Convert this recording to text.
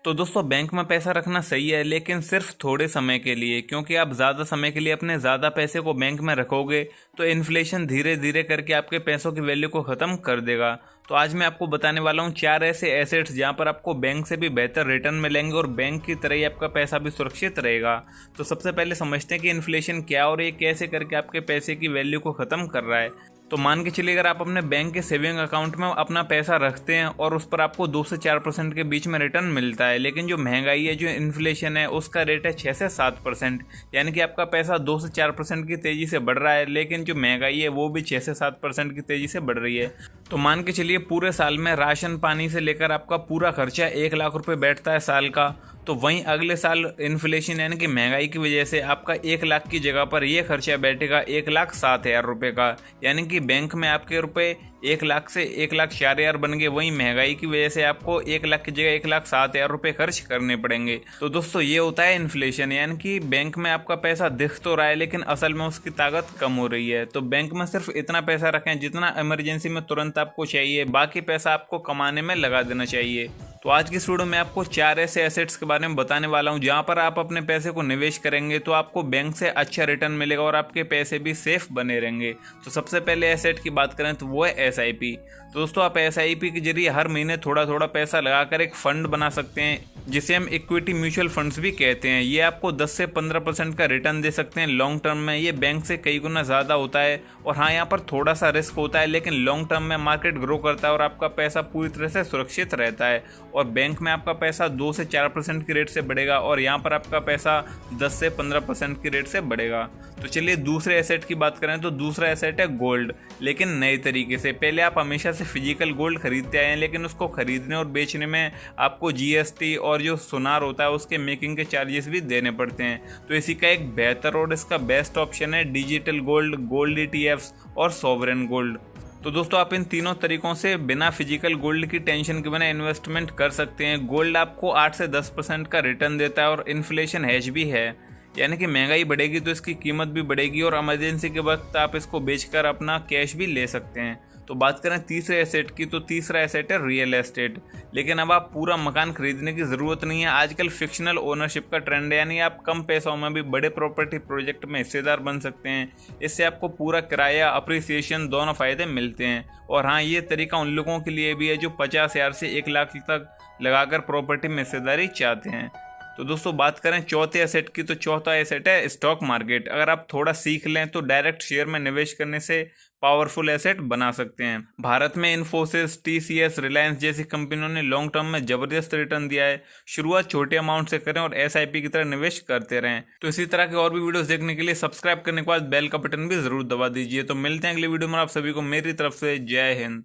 तो दोस्तों बैंक में पैसा रखना सही है, लेकिन सिर्फ थोड़े समय के लिए, क्योंकि आप ज़्यादा समय के लिए अपने ज़्यादा पैसे को बैंक में रखोगे तो इन्फ्लेशन धीरे धीरे करके आपके पैसों की वैल्यू को ख़त्म कर देगा। तो आज मैं आपको बताने वाला हूँ 4 ऐसे एसेट्स जहाँ पर आपको बैंक से भी बेहतर रिटर्न मिलेंगे और बैंक की तरह ही आपका पैसा भी सुरक्षित रहेगा। तो सबसे पहले समझते हैं कि इन्फ्लेशन क्या है और ये कैसे करके आपके पैसे की वैल्यू को ख़त्म कर रहा है। तो मान के चलिए, अगर आप अपने बैंक के सेविंग अकाउंट में अपना पैसा रखते हैं और उस पर आपको 2 से 4% के बीच में रिटर्न मिलता है, लेकिन जो महंगाई है, जो इन्फ्लेशन है, उसका रेट है 6 से 7%। यानी कि आपका पैसा 2 से 4% की तेज़ी से बढ़ रहा है, लेकिन जो महंगाई है वो भी 6 से 7% की तेज़ी से बढ़ रही है। तो मान के चलिए पूरे साल में राशन पानी से लेकर आपका पूरा खर्चा 1 लाख रुपये बैठता है साल का। तो वहीं अगले साल इन्फ्लेशन यानी कि महंगाई की वजह से आपका 1 लाख की जगह पर यह खर्चा बैठेगा 1,07,000 रुपये का। यानी कि बैंक में आपके रुपए 1 लाख से 1,04,000 बन गए, वहीं महंगाई की वजह से आपको 1 लाख की जगह 1,07,000 रुपये खर्च करने पड़ेंगे। तो दोस्तों ये होता है इन्फ्लेशन, यानी कि बैंक में आपका पैसा दिख तो रहा है लेकिन असल में उसकी ताकत कम हो रही है। तो बैंक में सिर्फ इतना पैसा रखें जितना इमरजेंसी में तुरंत आपको चाहिए, बाकी पैसा आपको कमाने में लगा देना चाहिए। तो आज की इस वीडियो में आपको 4 ऐसे एसेट्स के बारे में बताने वाला हूं जहां पर आप अपने पैसे को निवेश करेंगे तो आपको बैंक से अच्छा रिटर्न मिलेगा और आपके पैसे भी सेफ बने रहेंगे। तो सबसे पहले एसेट की बात करें तो वो है एसआईपी। तो दोस्तों आप एसआईपी के जरिए हर महीने थोड़ा थोड़ा पैसा लगाकर एक फंड बना सकते हैं, जिसे हम इक्विटी म्यूचुअल फंड्स भी कहते हैं। ये आपको 10 से 15% का रिटर्न दे सकते हैं लॉन्ग टर्म में। ये बैंक से कई गुना ज़्यादा होता है और हाँ, यहाँ पर थोड़ा सा रिस्क होता है, लेकिन लॉन्ग टर्म में मार्केट ग्रो करता है और आपका पैसा पूरी तरह से सुरक्षित रहता है। और बैंक में आपका पैसा 2 से 4% की रेट से बढ़ेगा और यहाँ पर आपका पैसा 10 से 15% की रेट से बढ़ेगा। तो चलिए दूसरे एसेट की बात करें तो दूसरा एसेट है गोल्ड, लेकिन नए तरीके से। पहले आप हमेशा से फिजिकल गोल्ड खरीदते आए हैं, लेकिन उसको खरीदने और बेचने में आपको जीएसटी और जो सुनार होता है उसके मेकिंग के चार्जेस भी देने पड़ते हैं। तो इसी का एक बेहतर और इसका बेस्ट ऑप्शन है डिजिटल गोल्ड, गोल्ड ईटीएफ्स और सॉवरेन गोल्ड। तो दोस्तों आप इन तीनों तरीकों से बिना फिजिकल गोल्ड की टेंशन के बिना इन्वेस्टमेंट कर सकते हैं। गोल्ड आपको 8 से 10% का रिटर्न देता है और इन्फ्लेशन हेज भी है, यानी कि महंगाई बढ़ेगी तो इसकी कीमत भी बढ़ेगी और इमरजेंसी के वक्त आप इसको बेचकर अपना कैश भी ले सकते हैं। तो बात करें तीसरे एसेट की, तो तीसरा एसेट है रियल एस्टेट। लेकिन अब आप पूरा मकान खरीदने की ज़रूरत नहीं है। आजकल फिक्शनल ओनरशिप का ट्रेंड है, यानी आप कम पैसों में भी बड़े प्रॉपर्टी प्रोजेक्ट में हिस्सेदार बन सकते हैं। इससे आपको पूरा किराया, अप्रिसिएशन दोनों फ़ायदे मिलते हैं। और हाँ, ये तरीका उन लोगों के लिए भी है जो 50,000 से 1 लाख तक लगाकर प्रॉपर्टी में हिस्सेदारी चाहते हैं। तो दोस्तों बात करें चौथे एसेट की, तो चौथा एसेट है स्टॉक मार्केट। अगर आप थोड़ा सीख लें तो डायरेक्ट शेयर में निवेश करने से पावरफुल एसेट बना सकते हैं। भारत में इन्फोसिस, टीसीएस, रिलायंस जैसी कंपनियों ने लॉन्ग टर्म में जबरदस्त रिटर्न दिया है। शुरुआत छोटे अमाउंट से करें और एसआईपी की तरह निवेश करते रहें। तो इसी तरह के और भी वीडियोस देखने के लिए सब्सक्राइब करने के बाद बेल का बटन भी जरूर दबा दीजिए। तो मिलते हैं अगली वीडियो में। आप सभी को मेरी तरफ से जय हिंद।